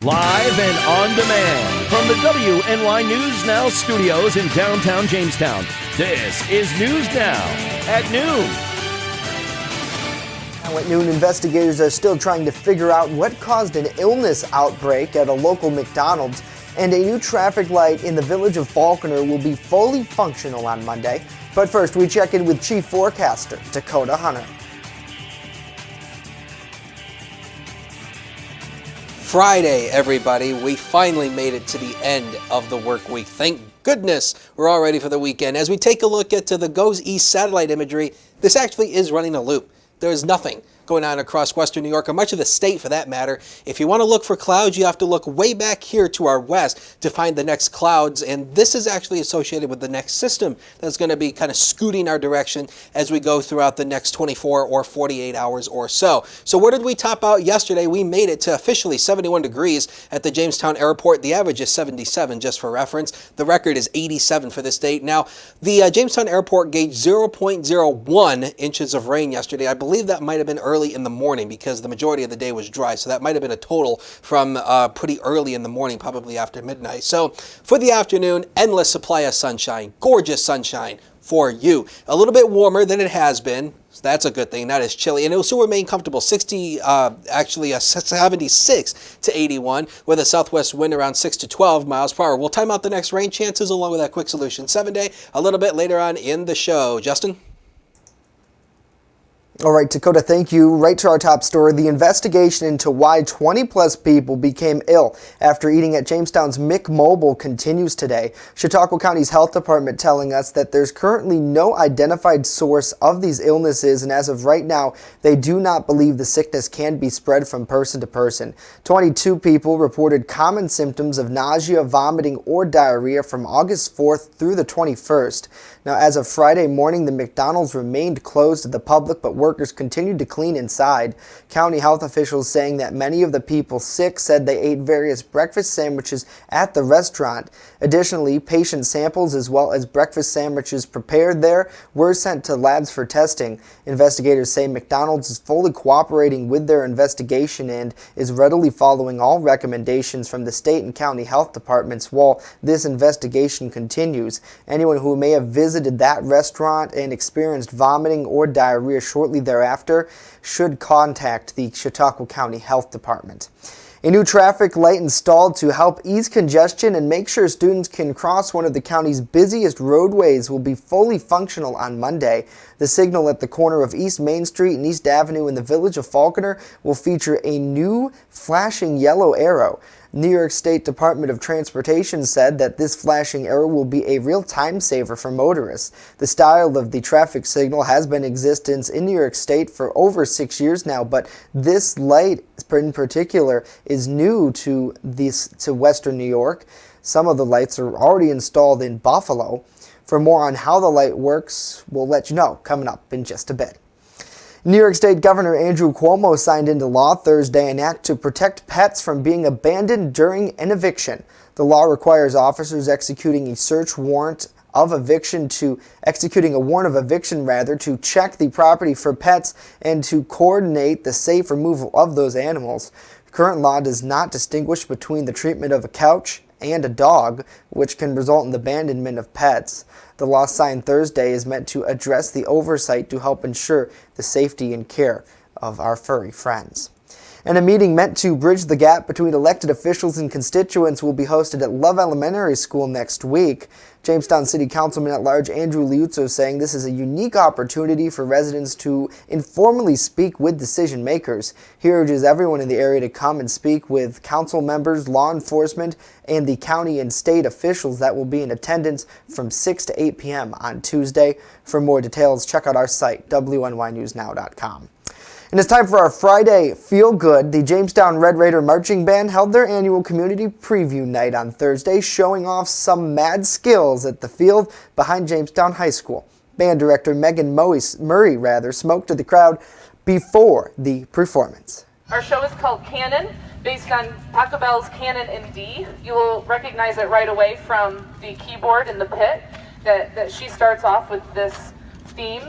Live and on demand from the WNY News Now studios in downtown Jamestown. This is News Now at noon. Now at noon, investigators are still trying to figure out what caused an illness outbreak at a local McDonald's, and a new traffic light in the village of Falconer will be fully functional on Monday. But first, we check in with Chief Forecaster Dakota Hunter. Friday, everybody. We finally made it to the end of the work week. Thank goodness we're all ready for the weekend. As we take a look at the Goes East satellite imagery, this actually is running a loop. There is nothing going on across western New York, or much of the state for that matter. If you want to look for clouds, you have to look way back here to our west to find the next clouds, and this is actually associated with the next system that's going to be kind of scooting our direction as we go throughout the next 24 or 48 hours or so. So where did we top out yesterday? We made it to officially 71 degrees at the Jamestown Airport. The average is 77, just for reference. The record is 87 for this date. Now, the Jamestown Airport gauged 0.01 inches of rain yesterday. I believe that might have been early in the morning because the majority of the day was dry, so that might have been a total from pretty early in the morning, probably after midnight. So for the afternoon, endless supply of sunshine, gorgeous sunshine for you. A little bit warmer than it has been, so that's a good thing. That is chilly, and it will still remain comfortable. 76 to 81 with a southwest wind around 6 to 12 miles per hour. We'll time out the next rain chances along with that quick solution 7-day a little bit later on in the show. Justin? All right, Dakota, thank you. Right to our top story. The investigation into why 20-plus people became ill after eating at Jamestown's McMobile continues today. Chautauqua County's Health Department telling us that there's currently no identified source of these illnesses, and as of right now, they do not believe the sickness can be spread from person to person. 22 people reported common symptoms of nausea, vomiting, or diarrhea from August 4th through the 21st. Now, as of Friday morning, the McDonald's remained closed to the public, but workers continued to clean inside. County health officials saying that many of the people sick said they ate various breakfast sandwiches at the restaurant. Additionally, patient samples as well as breakfast sandwiches prepared there were sent to labs for testing. Investigators say McDonald's is fully cooperating with their investigation and is readily following all recommendations from the state and county health departments while this investigation continues. Anyone who may have visited that restaurant and experienced vomiting or diarrhea shortly thereafter should contact the Chautauqua County Health Department. A new traffic light installed to help ease congestion and make sure students can cross one of the county's busiest roadways will be fully functional on Monday. The signal at the corner of East Main Street and East Avenue in the village of Falconer will feature a new flashing yellow arrow. New York State Department of Transportation said that this flashing arrow will be a real time saver for motorists. The style of the traffic signal has been in existence in New York State for over 6 years now, but this light in particular is new to Western New York. Some of the lights are already installed in Buffalo. For more on how the light works, we'll let you know coming up in just a bit. New York State Governor Andrew Cuomo signed into law Thursday an act to protect pets from being abandoned during an eviction. The law requires officers executing a warrant of eviction to check the property for pets and to coordinate the safe removal of those animals. The current law does not distinguish between the treatment of a couch and a dog, which can result in the abandonment of pets. The law signed Thursday is meant to address the oversight to help ensure the safety and care of our furry friends. And a meeting meant to bridge the gap between elected officials and constituents will be hosted at Love Elementary School next week. Jamestown City Councilman at Large Andrew Liuzzo saying this is a unique opportunity for residents to informally speak with decision makers. He urges everyone in the area to come and speak with council members, law enforcement, and the county and state officials that will be in attendance from 6 to 8 p.m. on Tuesday. For more details, check out our site, WNYNewsNow.com. And it's time for our Friday Feel Good. The Jamestown Red Raider Marching Band held their annual community preview night on Thursday, showing off some mad skills at the field behind Jamestown High School. Band director Megan Murray smoked to the crowd before the performance. Our show is called Cannon, based on Taco Bell's Cannon in D. You will recognize it right away from the keyboard in the pit that she starts off with this theme.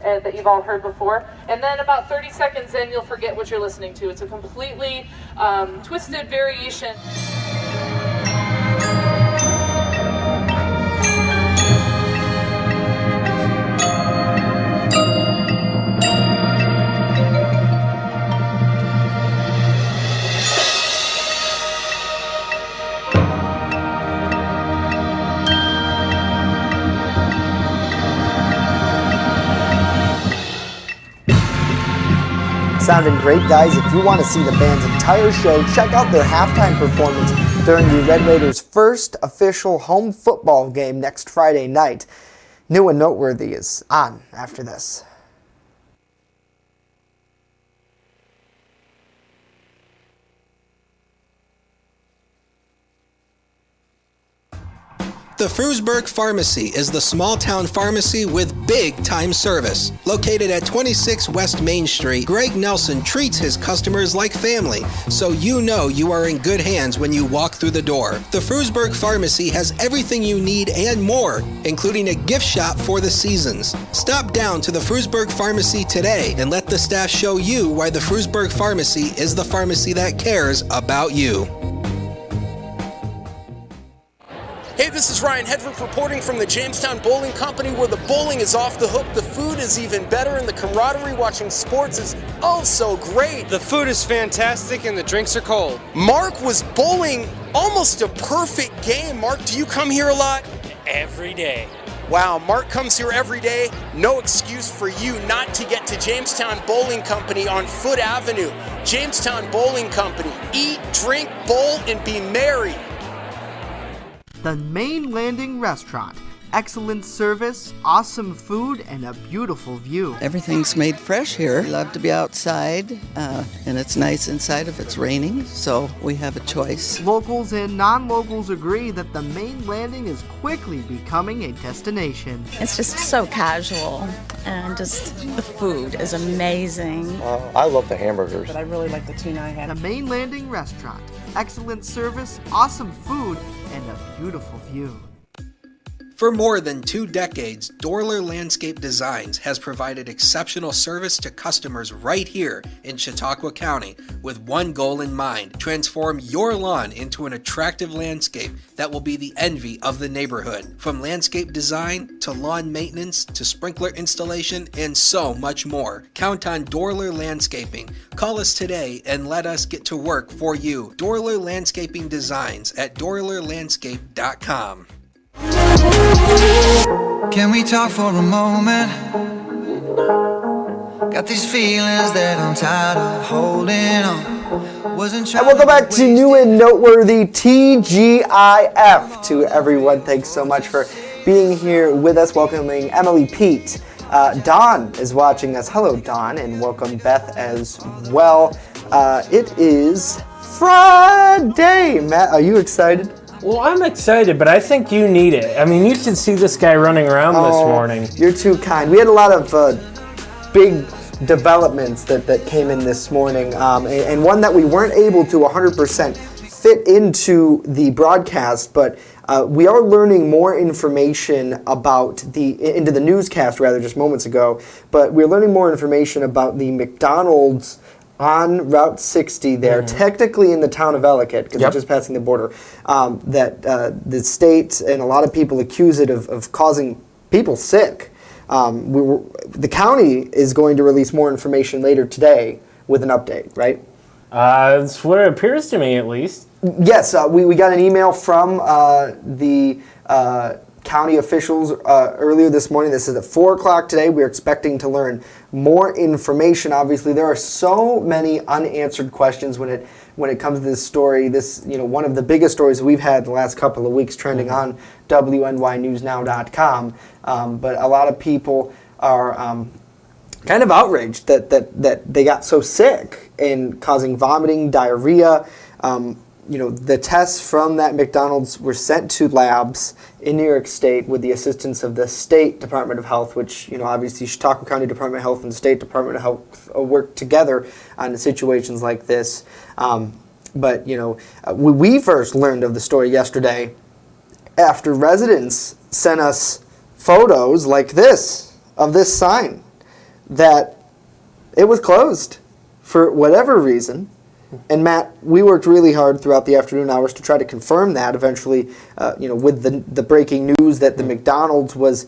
that you've all heard before. And then about 30 seconds in, you'll forget what you're listening to. It's a completely twisted variation. Sounding great, guys. If you want to see the band's entire show, check out their halftime performance during the Red Raiders' first official home football game next Friday night. New and Noteworthy is on after this. The Frewsburg Pharmacy is the small-town pharmacy with big-time service. Located at 26 West Main Street, Greg Nelson treats his customers like family, so you know you are in good hands when you walk through the door. The Frewsburg Pharmacy has everything you need and more, including a gift shop for the seasons. Stop down to the Frewsburg Pharmacy today and let the staff show you why the Frewsburg Pharmacy is the pharmacy that cares about you. Hey, this is Ryan Hedrick reporting from the Jamestown Bowling Company, where the bowling is off the hook, the food is even better, and the camaraderie watching sports is oh so great. The food is fantastic and the drinks are cold. Mark was bowling almost a perfect game. Mark, do you come here a lot? Every day. Wow, Mark comes here every day. No excuse for you not to get to Jamestown Bowling Company on Foot Avenue. Jamestown Bowling Company. Eat, drink, bowl, and be merry. The Main Landing Restaurant. Excellent service, awesome food, and a beautiful view. Everything's made fresh here. We love to be outside, and it's nice inside if it's raining, so we have a choice. Locals and non-locals agree that the Main Landing is quickly becoming a destination. It's just so casual, and just the food is amazing. I love the hamburgers. But I really like the tuna I had. The Main Landing Restaurant. Excellent service, awesome food, and a beautiful view. For more than 2 decades, Dorler Landscape Designs has provided exceptional service to customers right here in Chautauqua County with one goal in mind: transform your lawn into an attractive landscape that will be the envy of the neighborhood. From landscape design to lawn maintenance to sprinkler installation and so much more. Count on Dorler Landscaping. Call us today and let us get to work for you. Dorler Landscaping Designs at dorlerlandscape.com. Can we talk for a moment? Got these feelings that I'm tired of holding on. And welcome back to New and Noteworthy TGIF. To everyone, thanks so much for being here with us. Welcoming Emily, Pete. Dawn is watching us. Hello, Dawn, and welcome Beth as well. It is Friday. Matt, are you excited? Well, I'm excited, but I think you need it. I mean, you should see this guy running around this morning. You're too kind. We had a lot of big developments that came in this morning, and one that we weren't able to 100% fit into the broadcast, but we are learning more information about into the newscast, rather, just moments ago, but we're learning more information about the McDonald's on Route 60 there, technically in the town of Ellicott, because we're just passing the border, that the state and a lot of people accuse it of causing people sick. The county is going to release more information later today with an update, right? That's what it appears to me, at least. Yes, we got an email from the county officials earlier this morning. This is at 4 o'clock today. We're expecting to learn more information. Obviously, there are so many unanswered questions when it comes to this story. This, one of the biggest stories we've had the last couple of weeks trending on WNYNewsNow.com. But a lot of people are kind of outraged that they got so sick and causing vomiting, diarrhea. The tests from that McDonald's were sent to labs in New York State with the assistance of the State Department of Health, which, obviously Chautauqua County Department of Health and the State Department of Health work together on situations like this. But we first learned of the story yesterday after residents sent us photos like this, of this sign. that it was closed for whatever reason. And Matt, we worked really hard throughout the afternoon hours to try to confirm that. Eventually, with the breaking news that the McDonald's was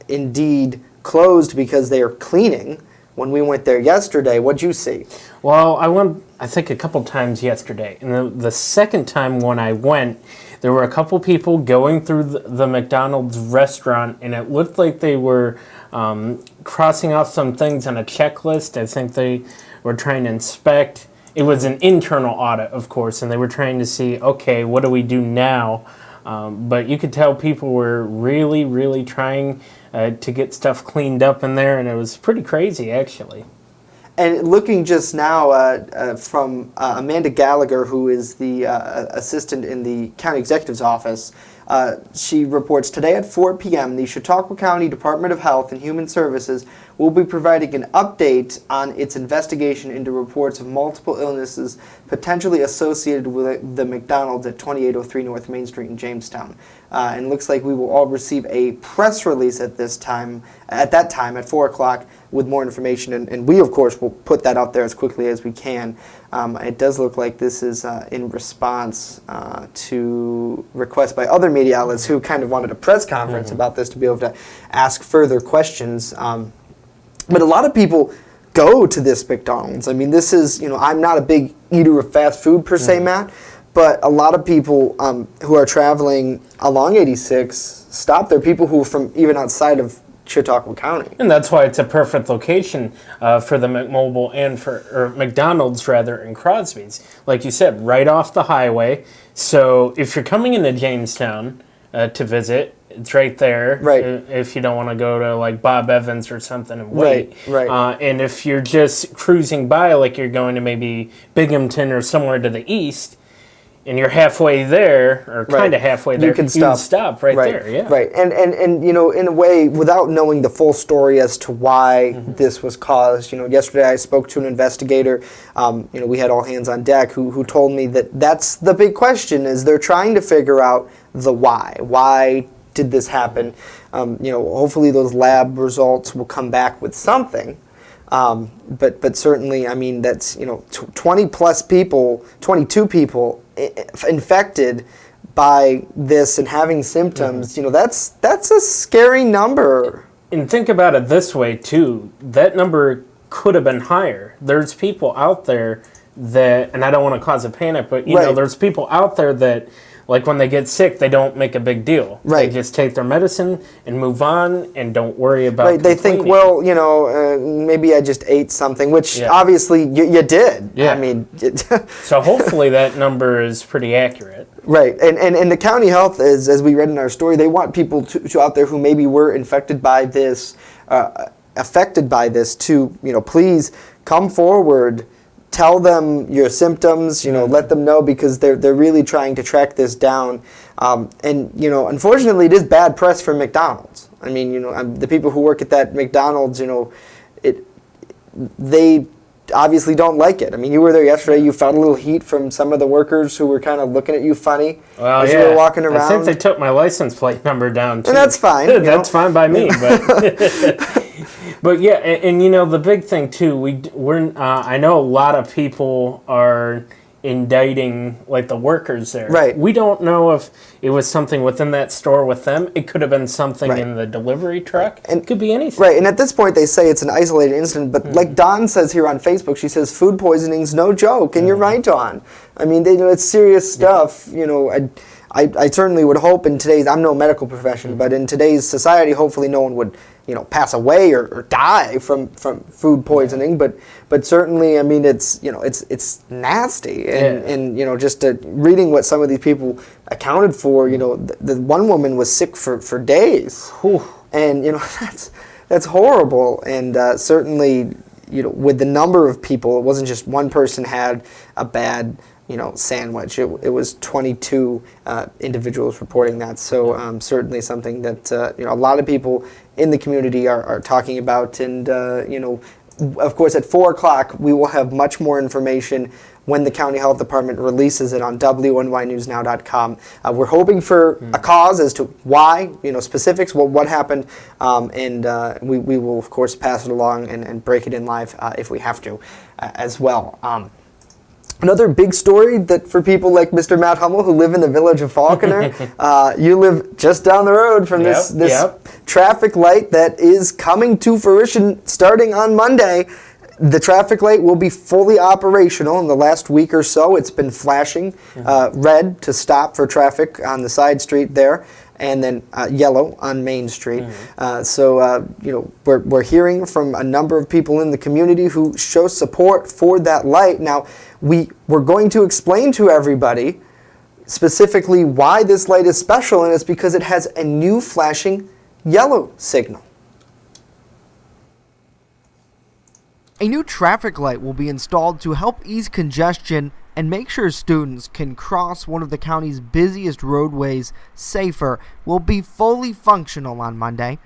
indeed closed because they are cleaning. When we went there yesterday, what'd you see? Well, I went, I think, a couple times yesterday. And the second time when I went, there were a couple people going through the McDonald's restaurant, and it looked like they were crossing off some things on a checklist. I think they were trying to inspect. It was an internal audit, of course, and they were trying to see, okay, what do we do now? But you could tell people were really, really trying to get stuff cleaned up in there, and it was pretty crazy, actually. And looking just now from Amanda Gallagher, who is the assistant in the county executive's office, she reports today at 4 p.m. the Chautauqua County Department of Health and Human Services will be providing an update on its investigation into reports of multiple illnesses potentially associated with the McDonald's at 2803 North Main Street in Jamestown. And looks like we will all receive a press release at that time at 4 o'clock with more information, and we of course will put that out there as quickly as we can. It does look like this is in response to requests by other media outlets who kind of wanted a press conference about this to be able to ask further questions. But a lot of people go to this McDonald's. I mean, this is, I'm not a big eater of fast food per se, Matt, but a lot of people who are traveling along 86 stop there, people who are from even outside of Chautauqua County. And that's why it's a perfect location for the McMobile or McDonald's rather, in Crosby's. Like you said, right off the highway. So if you're coming into Jamestown to visit, it's right there. Right. If you don't want to go to like Bob Evans or something and wait. Right. And if you're just cruising by, like you're going to maybe Binghamton or somewhere to the east, and you're halfway there, or kind of halfway there, you can stop right there. Yeah. Right. And in a way, without knowing the full story as to why this was caused, yesterday I spoke to an investigator, we had all hands on deck, who told me that that's the big question, is they're trying to figure out the why. Why did this happen? Hopefully those lab results will come back with something. But certainly, I mean, that's 20 plus people, 22 people infected by this and having symptoms. That's a scary number. And think about it this way too. That number could have been higher. There's people out there that, and I don't want to cause a panic, but there's people out there that, like, when they get sick, they don't make a big deal. Right. They just take their medicine and move on and don't worry about Right. They think, well, maybe I just ate something, which obviously you did. Yeah. I mean, so hopefully that number is pretty accurate. Right. And the county health is, as we read in our story, they want people to out there who maybe were affected by this, to, please come forward. Tell them your symptoms, let them know, because they're really trying to track this down. And unfortunately, it is bad press for McDonald's. I mean, the people who work at that McDonald's, they obviously don't like it. I mean, you were there yesterday. You felt a little heat from some of the workers who were kind of looking at you funny as you were walking around. I think they took my license plate number down, too. And that's fine. That's fine by me, but... But yeah, and the big thing too, I know a lot of people are indicting like the workers there. Right. We don't know if it was something within that store with them. It could have been something in the delivery truck. And it could be anything. Right, and at this point they say it's an isolated incident, but like Dawn says here on Facebook, she says food poisoning's no joke, and you're right, Dawn. I mean, it's serious stuff. I certainly would hope in today's, I'm no medical profession, but in today's society, hopefully no one would, pass away or die from food poisoning. But certainly, I mean, it's nasty. And just reading what some of these people accounted for, the one woman was sick for days. Whew. And, that's horrible. And certainly, with the number of people, it wasn't just one person had a bad sandwich. It was 22 individuals reporting that. So certainly something that a lot of people in the community are talking about. And of course, at 4 o'clock we will have much more information, when the county health department releases it on WNYNewsNow.com. We're hoping for a cause as to why, specifics, what happened, and we will, of course, pass it along and break it in live if we have to as well. Another big story that for people like Mr. Matt Hummel who live in the village of Falconer, you live just down the road from this traffic light that is coming to fruition starting on Monday. The traffic light will be fully operational in the last week or so. It's been flashing red to stop for traffic on the side street there, and then yellow on Main Street. We're hearing from a number of people in the community who show support for that light. Now, we're going to explain to everybody specifically why this light is special, and it's because it has a new flashing yellow signal. A new traffic light will be installed to help ease congestion and make sure students can cross one of the county's busiest roadways safer. Will be fully functional on Monday.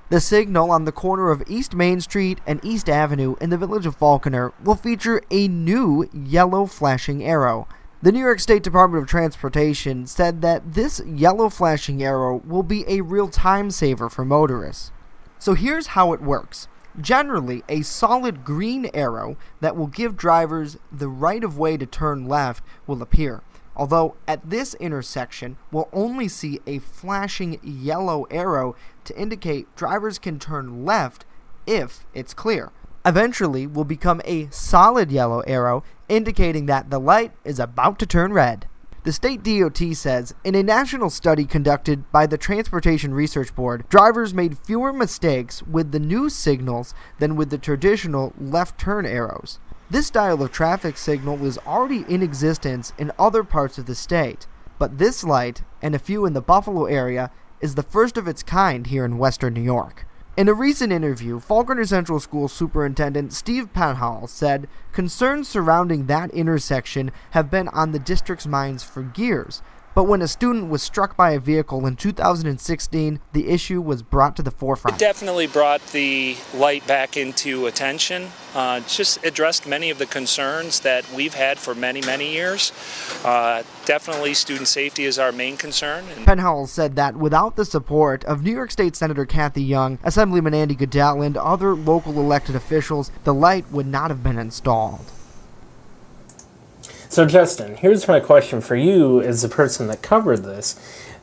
The signal on the corner of East Main Street and East Avenue in the village of Falconer will feature a new yellow flashing arrow. The New York State Department of Transportation said that this yellow flashing arrow will be a real time saver for motorists. So here's how it works. Generally, a solid green arrow that will give drivers the right of way to turn left will appear. Although at this intersection, we'll only see a flashing yellow arrow to indicate drivers can turn left if it's clear. Eventually, will become a solid yellow arrow indicating that the light is about to turn red. The state DOT says, in a national study conducted by the Transportation Research Board, drivers made fewer mistakes with the new signals than with the traditional left turn arrows. This style of traffic signal is already in existence in other parts of the state, but this light, and a few in the Buffalo area, is the first of its kind here in western New York. In a recent interview, Falconer Central School Superintendent Steve Penhall said concerns surrounding that intersection have been on the district's minds for years, but when a student was struck by a vehicle in 2016, the issue was brought to the forefront. It definitely brought the light back into attention. Just addressed many of the concerns that we've had for many, many years. Definitely student safety is our main concern. Penhall said that without the support of New York State Senator Kathy Young, Assemblyman Andy Goodell, and other local elected officials, the light would not have been installed. So Justin, here's my question for you as the person that covered this.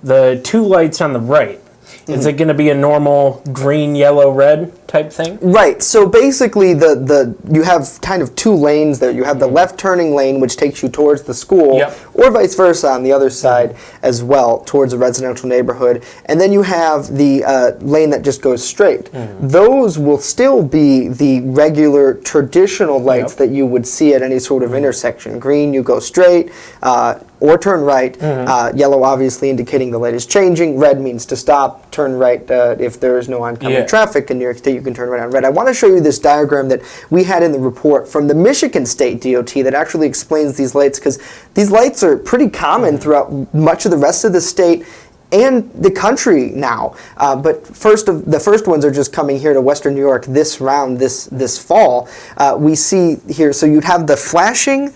The two lights on the right, is it going to be a normal green, yellow, red type thing? Right. So basically, you have kind of two lanes there. You have the left turning lane, which takes you towards the school, or vice versa on the other side as well, towards a residential neighborhood. And then you have the lane that just goes straight. Those will still be the regular traditional lights that you would see at any sort of intersection. Green, you go straight, or turn right. Yellow, obviously indicating the light is changing. Red means to stop. Turn right if there is no oncoming traffic in New York State. You can turn right on red. I want to show you this diagram that we had in the report from the Michigan State DOT that actually explains these lights, because these lights are pretty common throughout much of the rest of the state and the country now. But the first ones are just coming here to Western New York this fall. We see here, so you'd have the flashing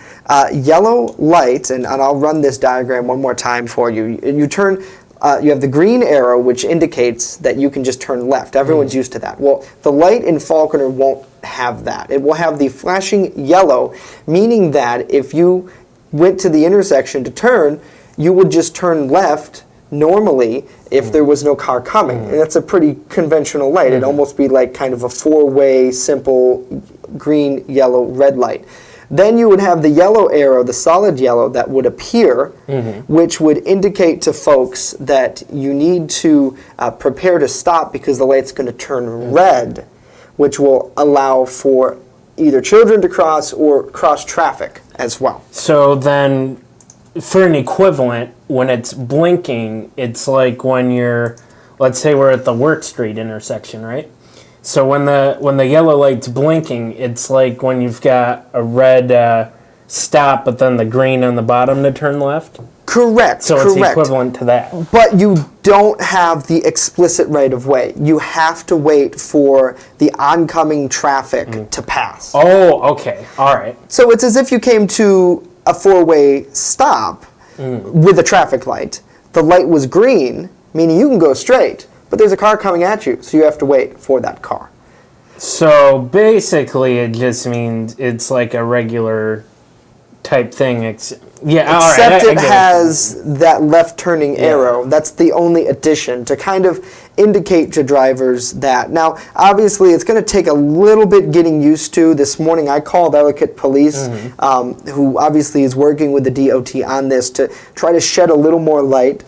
yellow light, and I'll run this diagram one more time for you. You have the green arrow, which indicates that you can just turn left. Everyone's used to that. Well, the light in Falconer won't have that. It will have the flashing yellow, meaning that if you went to the intersection to turn, you would just turn left normally if there was no car coming. And that's a pretty conventional light. It'd almost be like kind of a four-way, simple green, yellow, red light. Then you would have the yellow arrow, the solid yellow, that would appear, which would indicate to folks that you need to prepare to stop because the light's going to turn red, which will allow for either children to cross or cross traffic as well. So then, for an equivalent, when it's blinking, it's like when let's say we're at the Work Street intersection, right? So when the yellow light's blinking, it's like when you've got a red stop, but then the green on the bottom to turn left? Correct. So it's equivalent to that. But you don't have the explicit right of way. You have to wait for the oncoming traffic to pass. Oh, okay. All right. So it's as if you came to a four-way stop with a traffic light. The light was green, meaning you can go straight, but there's a car coming at you, so you have to wait for that car. So basically, it just means it's like a regular type thing. Except it has that left turning arrow. That's the only addition to kind of indicate to drivers that. Now, obviously, it's going to take a little bit getting used to. This morning, I called Ellicott Police, who obviously is working with the DOT on this to try to shed a little more light.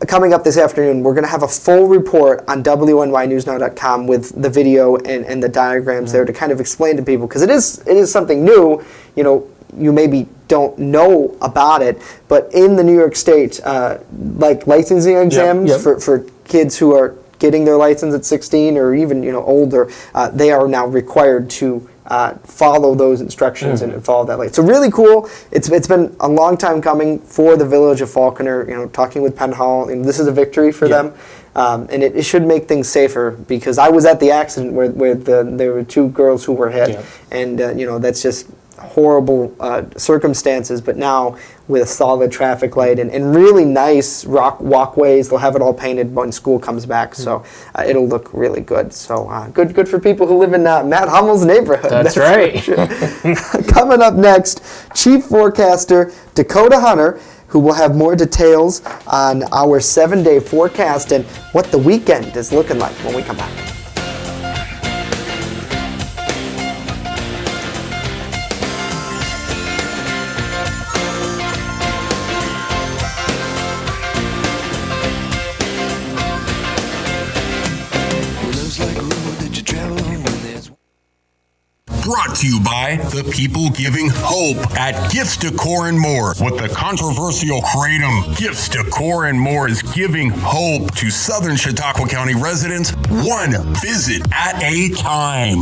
Coming up this afternoon, we're going to have a full report on WNYNewsNow.com with the video and the diagrams there to kind of explain to people, because it is something new. You know, you maybe don't know about it, but in the New York State, like licensing exams for kids who are getting their license at 16 or even older, they are now required to follow those instructions and follow that light. So really cool. It's been a long time coming for the village of Falconer. Talking with Penn Hall, this is a victory for them, and it should make things safer, because I was at the accident where there were two girls who were hit, and that's just horrible circumstances. But now with a solid traffic light and really nice rock walkways, they'll have it all painted when school comes back, so it'll look really good. So good for people who live in Matt Hummel's neighborhood. That's right. Sure. Coming up next, Chief Forecaster Dakota Hunter, who will have more details on our 7-day forecast and what the weekend is looking like when we come back. Brought to you by the people giving hope at Gifts Decor and More. With the controversial kratom, Gifts Decor and More is giving hope to Southern Chautauqua County residents, one visit at a time.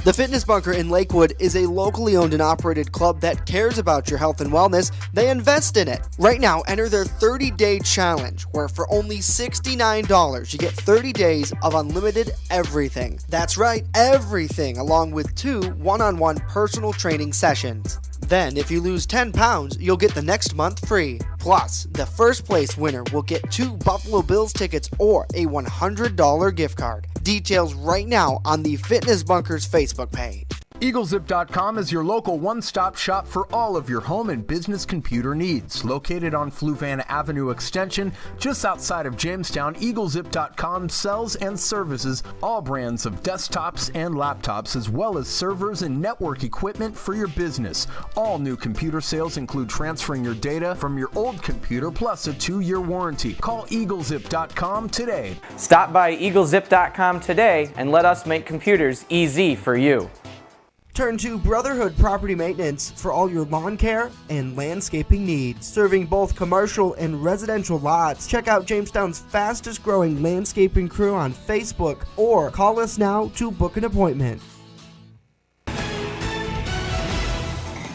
The Fitness Bunker in Lakewood is a locally owned and operated club that cares about your health and wellness. They invest in it. Right now, enter their 30-day challenge, where for only $69, you get 30 days of unlimited everything. That's right, everything, along with 2 one-on-one personal training sessions. Then, if you lose 10 pounds, you'll get the next month free. Plus, the first place winner will get 2 Buffalo Bills tickets or a $100 gift card. Details right now on the Fitness Bunker's Facebook page. EagleZip.com is your local one-stop shop for all of your home and business computer needs. Located on Fluvan Avenue Extension, just outside of Jamestown, EagleZip.com sells and services all brands of desktops and laptops, as well as servers and network equipment for your business. All new computer sales include transferring your data from your old computer, plus a 2-year warranty. Call EagleZip.com today. Stop by EagleZip.com today and let us make computers easy for you. Turn to Brotherhood Property Maintenance for all your lawn care and landscaping needs. Serving both commercial and residential lots. Check out Jamestown's fastest growing landscaping crew on Facebook or call us now to book an appointment.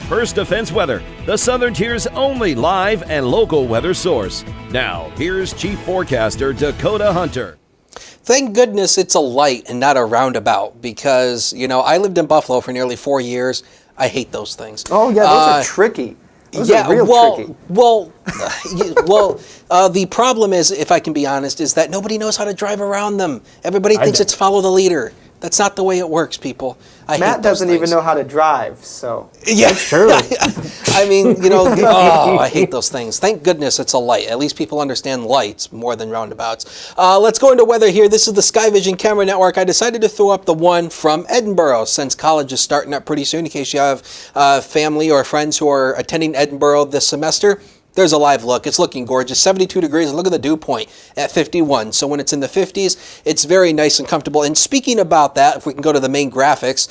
First Defense Weather, the Southern Tier's only live and local weather source. Now, here's Chief Forecaster Dakota Hunter. Thank goodness it's a light and not a roundabout, because, I lived in Buffalo for nearly 4 years. I hate those things. Oh, yeah, those are tricky. Those are real tricky. The problem is, if I can be honest, is that nobody knows how to drive around them. Everybody thinks it's follow the leader. That's not the way it works, people. Matt doesn't even know how to drive, so. Yeah, that's true. I mean, I hate those things. Thank goodness it's a light. At least people understand lights more than roundabouts. Let's go into weather here. This is the Sky Vision Camera Network. I decided to throw up the one from Edinboro, since college is starting up pretty soon, in case you have family or friends who are attending Edinboro this semester. There's a live look. It's looking gorgeous. 72 degrees. And look at the dew point at 51. So when it's in the 50s, it's very nice and comfortable. And speaking about that, if we can go to the main graphics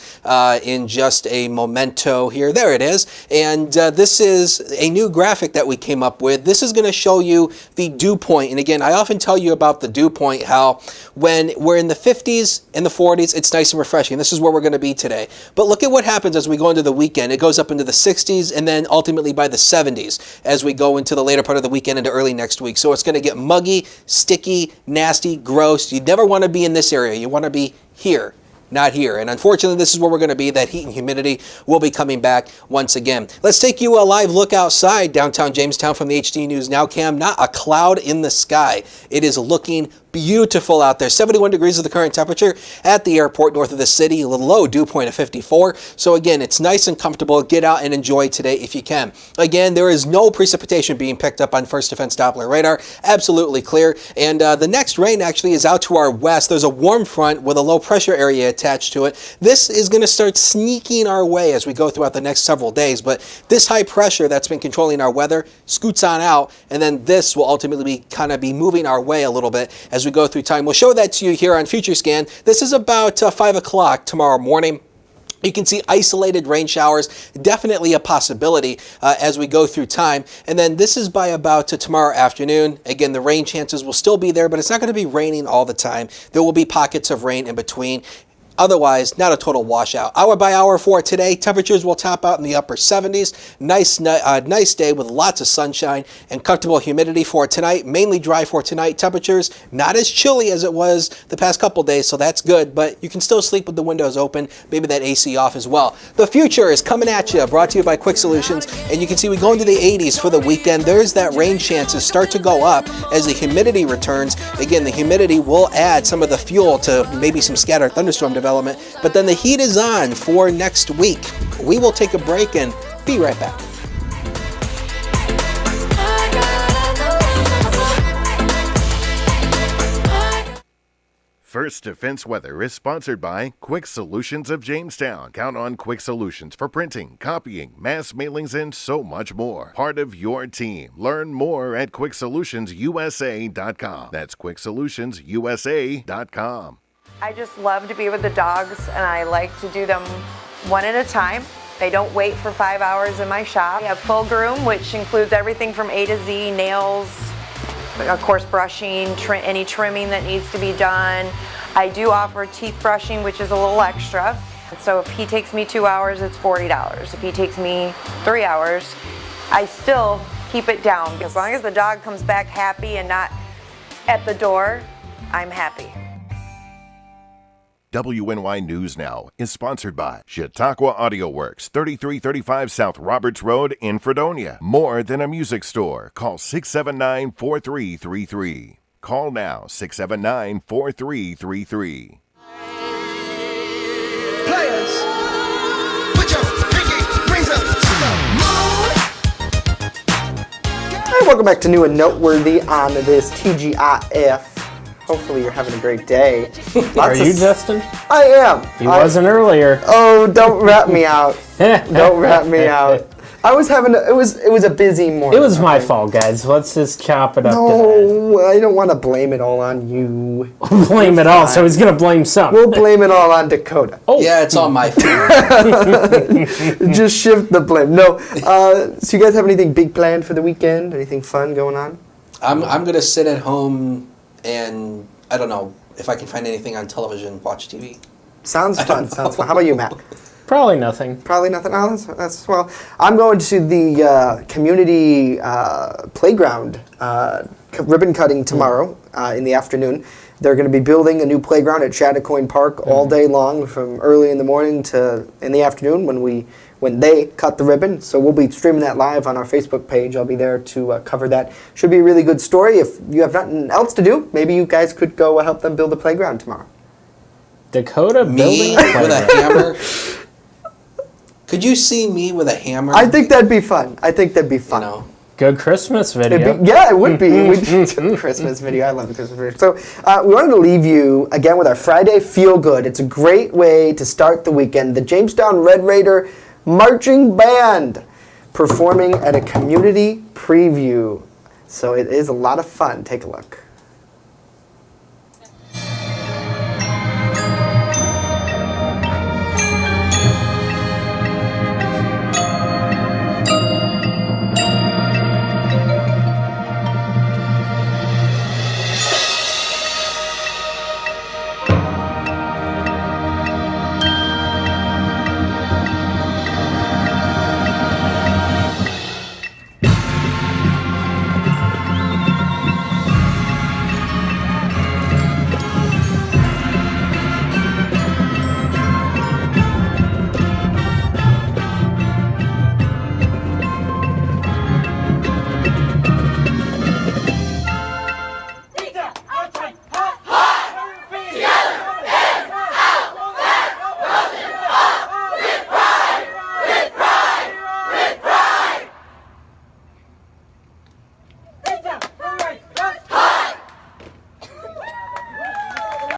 in just a momento here. There it is. And this is a new graphic that we came up with. This is going to show you the dew point. And again, I often tell you about the dew point, how when we're in the 50s and the 40s, it's nice and refreshing. This is where we're going to be today. But look at what happens as we go into the weekend. It goes up into the 60s and then ultimately by the 70s as we go into the later part of the weekend into early next week. So it's going to get muggy, sticky, nasty, gross. You never want to be in this area. You want to be here, not here. And unfortunately, this is where we're going to be. That heat and humidity will be coming back once again. Let's take you a live look outside downtown Jamestown from the HD News Now cam. Not a cloud in the sky. It is looking beautiful out there. 71 degrees is the current temperature at the airport north of the city. A little low dew point of 54. So again, it's nice and comfortable. Get out and enjoy today if you can. Again, there is no precipitation being picked up on First Defense Doppler radar. Absolutely clear. And the next rain actually is out to our west. There's a warm front with a low pressure area attached to it. This is going to start sneaking our way as we go throughout the next several days. But this high pressure that's been controlling our weather scoots on out, and then this will ultimately be moving our way a little bit as we go through time. We'll show that to you here on Future Scan. This is about 5 o'clock tomorrow morning. You can see isolated rain showers, definitely a possibility as we go through time. And then this is by about tomorrow afternoon. Again, the rain chances will still be there, but it's not going to be raining all the time. There will be pockets of rain in between. Otherwise, not a total washout. Hour by hour for today, temperatures will top out in the upper 70s. Nice day with lots of sunshine and comfortable humidity for tonight. Mainly dry for tonight. Temperatures not as chilly as it was the past couple days, so that's good. But you can still sleep with the windows open, maybe that AC off as well. The future is coming at you, brought to you by Quick Solutions. And you can see we go into the 80s for the weekend. There's that rain chances start to go up as the humidity returns. Again, the humidity will add some of the fuel to maybe some scattered thunderstorm development. But then the heat is on for next week. We will take a break and be right back. First Defense Weather is sponsored by Quick Solutions of Jamestown. Count on Quick Solutions for printing, copying, mass mailings, and so much more. Part of your team. Learn more at QuickSolutionsUSA.com. That's QuickSolutionsUSA.com. I just love to be with the dogs, and I like to do them one at a time. They don't wait for 5 hours in my shop. We have full groom, which includes everything from A to Z, nails, of course brushing, any trimming that needs to be done. I do offer teeth brushing, which is a little extra. So if he takes me 2 hours, it's $40. If he takes me 3 hours, I still keep it down. As long as the dog comes back happy and not at the door, I'm happy. WNY News Now is sponsored by Chautauqua Audio Works, 3335 South Roberts Road in Fredonia. More than a music store. Call 679-4333. Call now, 679-4333. Players, put your pinky rings up to the moon. Hey, welcome back to New and Noteworthy on this TGIF. Hopefully you're having a great day. Are you, Justin? I am. He wasn't earlier. Oh, don't rat me out. Don't rat me out. I was having it was a busy morning. It was my fault, guys. Let's just chop it up. No, I don't want to blame it all on you. Blame it all, so he's going to blame something. We'll blame it all on Dakota. Oh. Yeah, it's on my fault. Just shift the blame. No. So you guys have anything big planned for the weekend? Anything fun going on? I'm going to sit at home and I don't know if I can find anything on television, watch TV. Sounds fun. Sounds fun. How about you, Matt? Probably nothing. Probably nothing. Oh, that's well. I'm going to the community playground ribbon cutting tomorrow in the afternoon. They're going to be building a new playground at Chattacoin Park all day long, from early in the morning to in the afternoon when they cut the ribbon. So we'll be streaming that live on our Facebook page. I'll be there to cover that. Should be a really good story. If you have nothing else to do, maybe you guys could go help them build a playground tomorrow. Dakota me building with a hammer. Could you see me with a hammer? I think that'd be fun. You know. Good Christmas video. It would be. Good Christmas video. I love the Christmas video. So we wanted to leave you again with our Friday Feel Good. It's a great way to start the weekend. The Jamestown Red Raider Marching Band performing at a community preview. So it is a lot of fun. Take a look.